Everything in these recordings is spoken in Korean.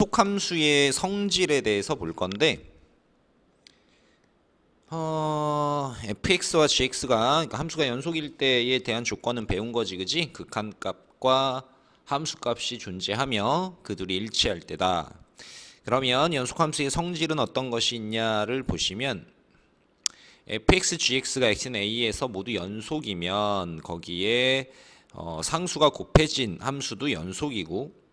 연속함수의 성질에 대해서 볼 건데 fx와 gx가 그러니까 함수가 연속일 때에 대한 조건은 배운 거지, 그지? 극한값과 함수값이 존재하며 그들이 일치할 때다. 그러면 연속함수의 성질은 어떤 것이 있냐를 보시면 fx, gx가 x는 a에서 모두 연속이면 거기에 상수가 곱해진 함수도 연속이고,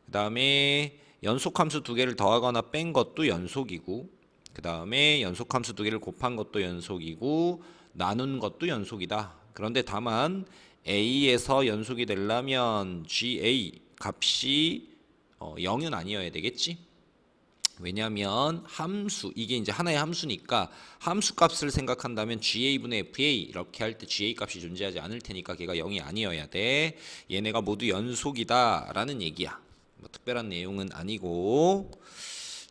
그 다음에 연속함수 두 개를 더하거나 뺀 것도 연속이고, 그 다음에 연속함수 두 개를 곱한 것도 연속이고 나눈 것도 연속이다. 그런데 다만 a에서 연속이 되려면 ga 값이 0은 아니어야 되겠지. 왜냐하면 함수, 이게 이제 하나의 함수니까 함수 값을 생각한다면 ga분의 fa 이렇게 할 때 ga 값이 존재하지 않을 테니까 걔가 0이 아니어야 돼. 얘네가 모두 연속이다 라는 얘기야. 뭐 특별한 내용은 아니고.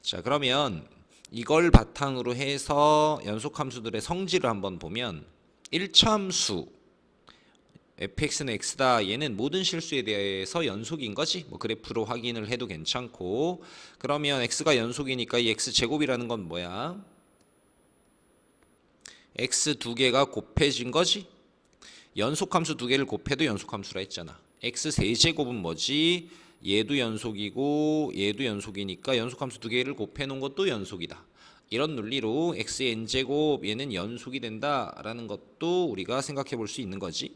자, 그러면 이걸 바탕으로 해서 연속함수들의 성질을 한번 보면 1차 함수 fx는 x다. 얘는 모든 실수에 대해서 연속인 거지. 뭐 그래프로 확인을 해도 괜찮고. 그러면 x가 연속이니까 이 x제곱이라는 건 뭐야? x 두 개가 곱해진 거지. 연속함수 두 개를 곱해도 연속함수라 했잖아. x 세제곱은 뭐지? 얘도 연속이고 얘도 연속이니까 연속함수 두 개를 곱해 놓은 것도 연속이다. 이런 논리로 x의 n제곱 얘는 연속이 된다라는 것도 우리가 생각해 볼 수 있는 거지.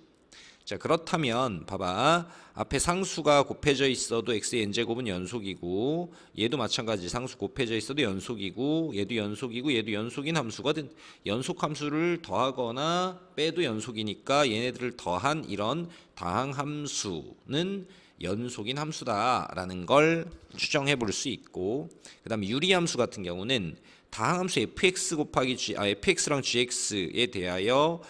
자, 그렇다면 봐봐. 앞에 상수가 곱해져 있어도 x의 n제곱은 연속이고 얘도 마찬가지 상수 곱해져 있어도 연속이고 얘도 연속이고 얘도 연속인 함수거든. 연속함수를 더하거나 빼도 연속이니까 얘네들을 더한 이런 다항함수는 연속인 함수다라는 걸 추정해 볼 수 있고, 그 다음에 유리함수 같은 경우는 다항함수 fx 곱하기 fx랑 gx에 대하여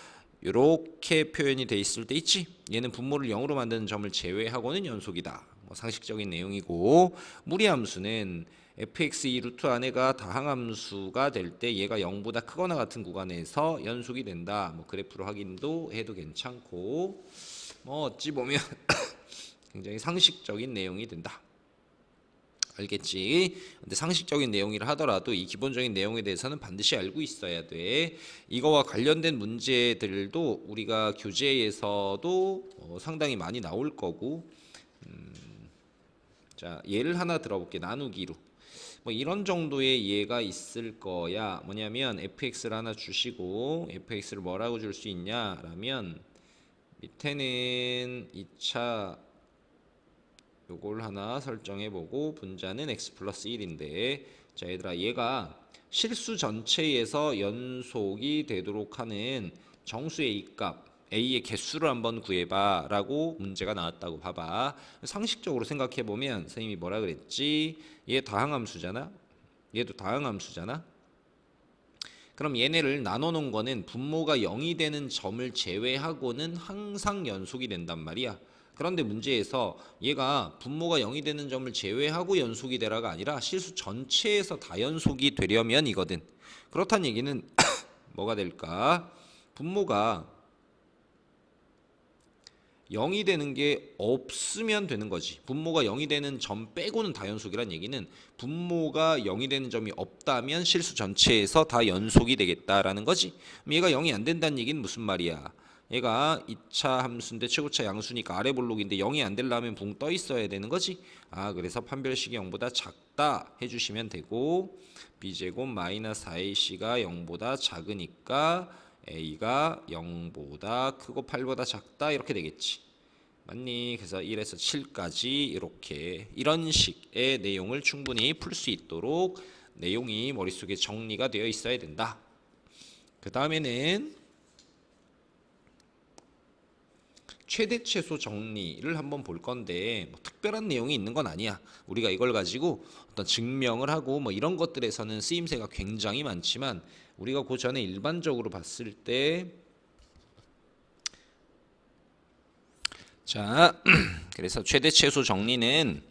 이렇게 표현이 돼 있을 때 있지. 얘는 분모를 0으로 만드는 점을 제외하고는 연속이다. 뭐 상식적인 내용이고, 무리함수는 fx 이 루트 안에가 다항함수가 될 때 얘가 0보다 크거나 같은 구간에서 연속이 된다. 뭐 그래프로 확인도 해도 괜찮고, 뭐 어찌 보면 굉장히 상식적인 내용이 된다. 알겠지? 근데 상식적인 내용이라 하더라도 이 기본적인 내용에 대해서는 반드시 알고 있어야 돼. 이거와 관련된 문제들도 우리가 교재에서도 상당히 많이 나올 거고, 자, 예를 하나 들어볼게. 나누기로. 뭐 이런 정도의 예가 있을 거야. 뭐냐면 fx를 하나 주시고 fx를 뭐라고 줄 수 있냐라면 밑에는 2차 요걸 하나 설정해보고 분자는 x 플러스 1인데, 자 얘들아, 얘가 실수 전체에서 연속이 되도록 하는 정수의 A값 A의 개수를 한번 구해봐 라고 문제가 나왔다고. 봐봐. 상식적으로 생각해보면 선생님이 뭐라 그랬지? 얘 다항함수잖아. 얘도 다항함수잖아. 그럼 얘네를 나눠놓은 거는 분모가 0이 되는 점을 제외하고는 항상 연속이 된단 말이야. 그런데 문제에서 얘가 분모가 0이 되는 점을 제외하고 연속이 되라가 아니라 실수 전체에서 다 연속이 되려면 이거든. 그렇다는 얘기는 뭐가 될까? 분모가 0이 되는 게 없으면 되는 거지. 분모가 0이 되는 점 빼고는 다 연속이란 얘기는 분모가 0이 되는 점이 없다면 실수 전체에서 다 연속이 되겠다라는 거지. 그럼 얘가 0이 안 된다는 얘기는 무슨 말이야? 얘가 2차 함수인데 최고차 양수니까 아래 볼록인데 0이 안 되려면 붕 떠 있어야 되는 거지. 그래서 판별식이 0보다 작다 해주시면 되고, b제곱 마이너스 4ac가 0보다 작으니까 a가 0보다 크고 8보다 작다 이렇게 되겠지. 맞니? 그래서 1에서 7까지 이렇게 이런 식의 내용을 충분히 풀 수 있도록 내용이 머릿속에 정리가 되어 있어야 된다. 그 다음에는 최대 최소 정리를 한번 볼 건데, 뭐 특별한 내용이 있는 건 아니야. 우리가 이걸 가지고 어떤 증명을 하고 뭐 이런 것들에서는 쓰임새가 굉장히 많지만 우리가 그 전에 일반적으로 봤을 때, 자 그래서 최대 최소 정리는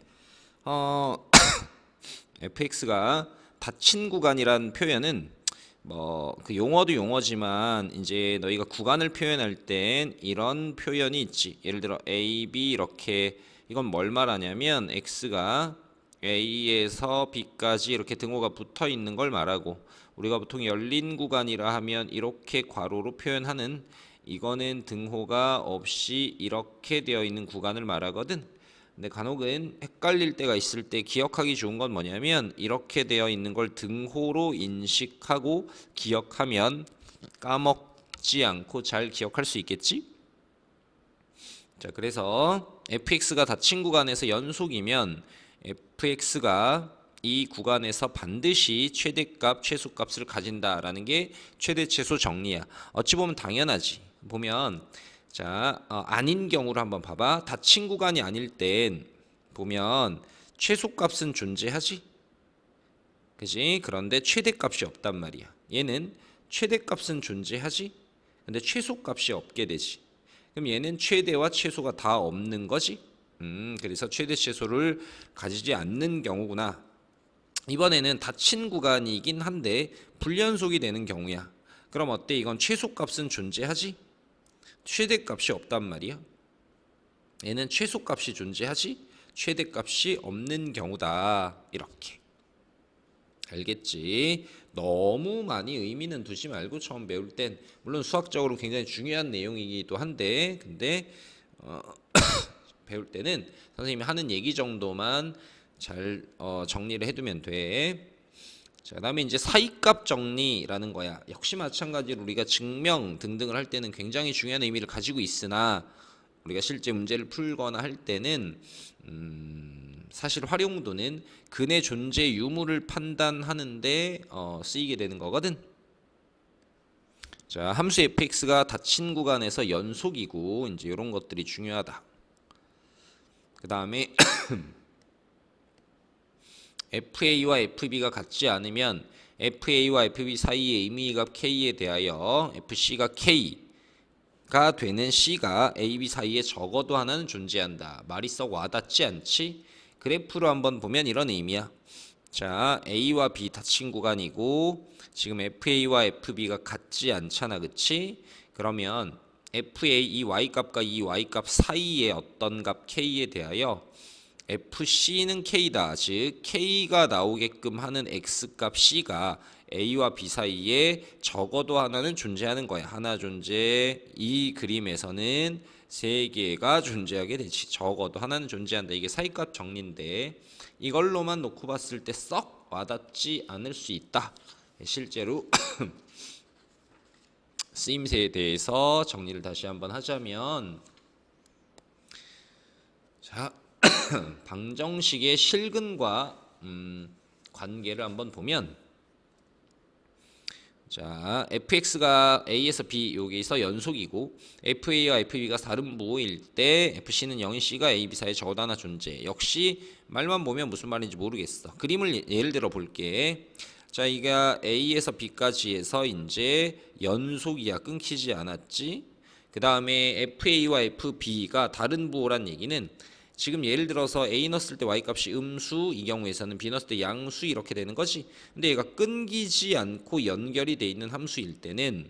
fx가 닫힌 구간이란 표현은 뭐 그 용어도 용어지만 이제 너희가 구간을 표현할 땐 이런 표현이 있지. 예를 들어 a, b 이렇게, 이건 뭘 말하냐면 x가 A에서 B까지 이렇게 등호가 붙어 있는 걸 말하고, 우리가 보통 열린 구간이라 하면 이렇게 괄호로 표현하는, 이거는 등호가 없이 이렇게 되어 있는 구간을 말하거든. 근데 간혹은 헷갈릴 때가 있을 때 기억하기 좋은 건 뭐냐면, 이렇게 되어 있는 걸 등호로 인식하고 기억하면 까먹지 않고 잘 기억할 수 있겠지? 자, 그래서 fx가 닫힌 구간에서 연속이면 fx가 이 구간에서 반드시 최대값, 최소값을 가진다라는 게 최대 최소 정리야. 어찌 보면 당연하지. 보면 자, 아닌 경우로 한번 봐봐. 닫힌 구간이 아닐 땐 보면 최소값은 존재하지. 그지? 그런데 최대값이 없단 말이야. 얘는 최대값은 존재하지. 근데 최소값이 없게 되지. 그럼 얘는 최대와 최소가 다 없는 거지. 그래서 최대 최소를 가지지 않는 경우구나. 이번에는 닫힌 구간이긴 한데 불연속이 되는 경우야. 그럼 어때? 이건 최소값은 존재하지? 최대값이 없단 말이야. 얘는 최소값이 존재하지? 최대값이 없는 경우다. 이렇게. 알겠지? 너무 많이 의미는 두지 말고 처음 배울 땐, 물론 수학적으로 굉장히 중요한 내용이기도 한데, 근데 배울 때는 선생님이 하는 얘기 정도만 잘 정리를 해두면 돼. 자, 그다음에 이제 사이값 정리라는 거야. 역시 마찬가지로 우리가 증명 등등을 할 때는 굉장히 중요한 의미를 가지고 있으나, 우리가 실제 문제를 풀거나 할 때는 사실 활용도는 근의 존재 유무를 판단하는데 쓰이게 되는 거거든. 자, 함수 fx가 닫힌 구간에서 연속이고, 이제 이런 것들이 중요하다. 그 다음에 FA와 FB가 같지 않으면 FA와 FB 사이의 의미값 K에 대하여 FC가 K가 되는 C가 AB 사이에 적어도 하나는 존재한다. 말이 썩 와닿지 않지? 그래프로 한번 보면 이런 의미야. 자, A와 B 닫힌 구간이고 지금 FA와 FB가 같지 않잖아. 그치? 그러면 FA 이 Y값과 이 Y값 사이의 어떤 값 K에 대하여 FC는 K다. 즉 K가 나오게끔 하는 X값 C가 A와 B 사이에 적어도 하나는 존재하는 거야. 하나 존재. 이 그림에서는 세 개가 존재하게 되지. 적어도 하나는 존재한다. 이게 사이값 정리인데 이걸로만 놓고 봤을 때 썩 와닿지 않을 수 있다. 실제로 쓰임새에 대해서 정리를 다시 한번 하자면, 자, 방정식의 실근과 관계를 한번 보면, 자, fx가 a에서 b 여기서 연속이고 fa와 fb가 다른 부호일 때 fc는 0인 c가 a, b 사이에 적어도 하나 존재. 역시 말만 보면 무슨 말인지 모르겠어. 그림을 예를 들어 볼게. 자, 이가 a에서 b까지 해서 이제 연속이야. 끊기지 않았지. 그 다음에 fa와 fb가 다른 부호란 얘기는, 지금 예를 들어서 A 넣었을 때 Y값이 음수, 이 경우에서는 B 넣었을 때 양수 이렇게 되는 거지. 근데 얘가 끊기지 않고 연결이 돼 있는 함수일 때는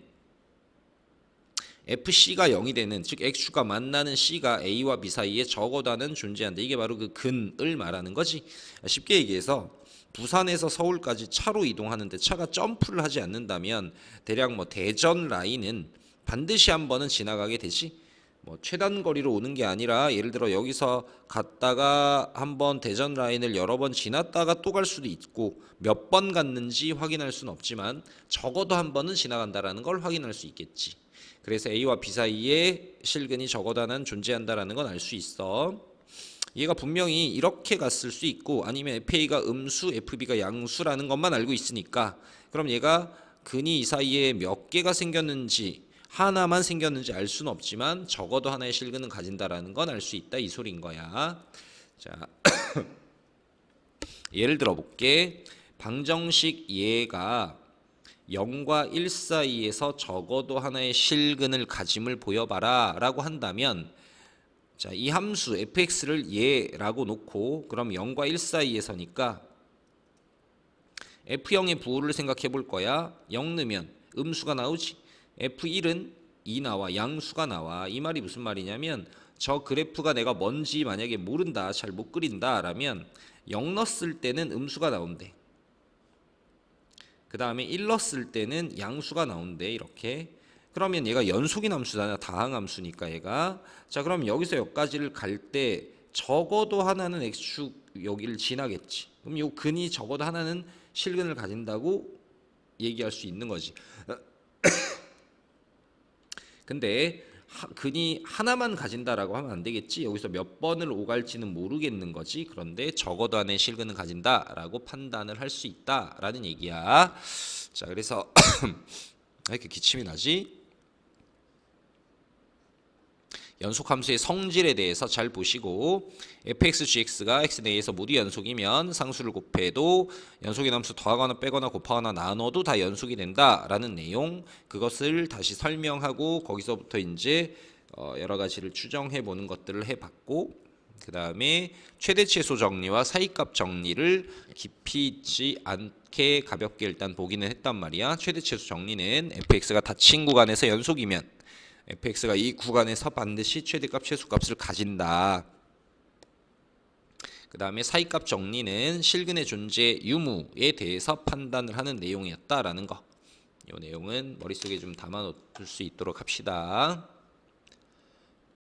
FC가 0이 되는, 즉 X축과 만나는 C가 A와 B 사이에 적어도 하나는 존재한다. 이게 바로 그 근을 말하는 거지. 쉽게 얘기해서 부산에서 서울까지 차로 이동하는데 차가 점프를 하지 않는다면 대략 뭐 대전 라인은 반드시 한 번은 지나가게 되지. 뭐 최단 거리로 오는 게 아니라 예를 들어 여기서 갔다가 한번 대전 라인을 여러 번 지났다가 또 갈 수도 있고, 몇 번 갔는지 확인할 수는 없지만 적어도 한 번은 지나간다라는 걸 확인할 수 있겠지. 그래서 A와 B 사이에 실근이 적어도 하나는 존재한다라는 건 알 수 있어. 얘가 분명히 이렇게 갔을 수 있고, 아니면 FA가 음수, FB가 양수라는 것만 알고 있으니까, 그럼 얘가 근이 이 사이에 몇 개가 생겼는지, 하나만 생겼는지 알 수는 없지만 적어도 하나의 실근은 가진다라는 건 알 수 있다, 이 소리인 거야. 자, 예를 들어 볼게. 방정식 얘가 0과 1 사이에서 적어도 하나의 실근을 가짐을 보여봐라 라고 한다면, 자, 이 함수 fx를 얘라고 놓고, 그럼 0과 1 사이에서니까 f0의 부호를 생각해 볼 거야. 0 넣으면 음수가 나오지. F1은 2 나와, 양수가 나와. 이 말이 무슨 말이냐면, 저 그래프가 내가 뭔지 만약에 모른다, 잘 못 그린다 라면 0 넣었을 때는 음수가 나온대. 그 다음에 1 넣었을 때는 양수가 나온대. 이렇게. 그러면 얘가 연속인 함수잖아. 다항함수니까 얘가. 자, 그럼 여기서 여기까지를 갈 때 적어도 하나는 x축 여기를 지나겠지. 그럼 요 근이 적어도 하나는 실근을 가진다고 얘기할 수 있는 거지. 근데 근이 하나만 가진다라고 하면 안 되겠지. 여기서 몇 번을 오갈지는 모르겠는 거지. 그런데 적어도 하나의 실근을 가진다라고 판단을 할 수 있다라는 얘기야. 자, 그래서 왜 이렇게 기침이 나지? 연속함수의 성질에 대해서 잘 보시고 fx, gx가 x 내에서 모두 연속이면 상수를 곱해도 연속인 함수 더하거나 빼거나 곱하거나 나눠도 다 연속이 된다라는 내용, 그것을 다시 설명하고 거기서부터 이제 여러 가지를 추정해 보는 것들을 해봤고, 그 다음에 최대 최소 정리와 사이값 정리를 깊이 있지 않게 가볍게 일단 보기는 했단 말이야. 최대 최소 정리는 fx가 닫힌 구간에서 연속이면 fx가 이 구간에서 반드시 최대값 최소값을 가진다. 그 다음에 사이값 정리는 실근의 존재 유무에 대해서 판단을 하는 내용이었다라는 거. 이 내용은 머릿속에 좀 담아놓을 수 있도록 합시다.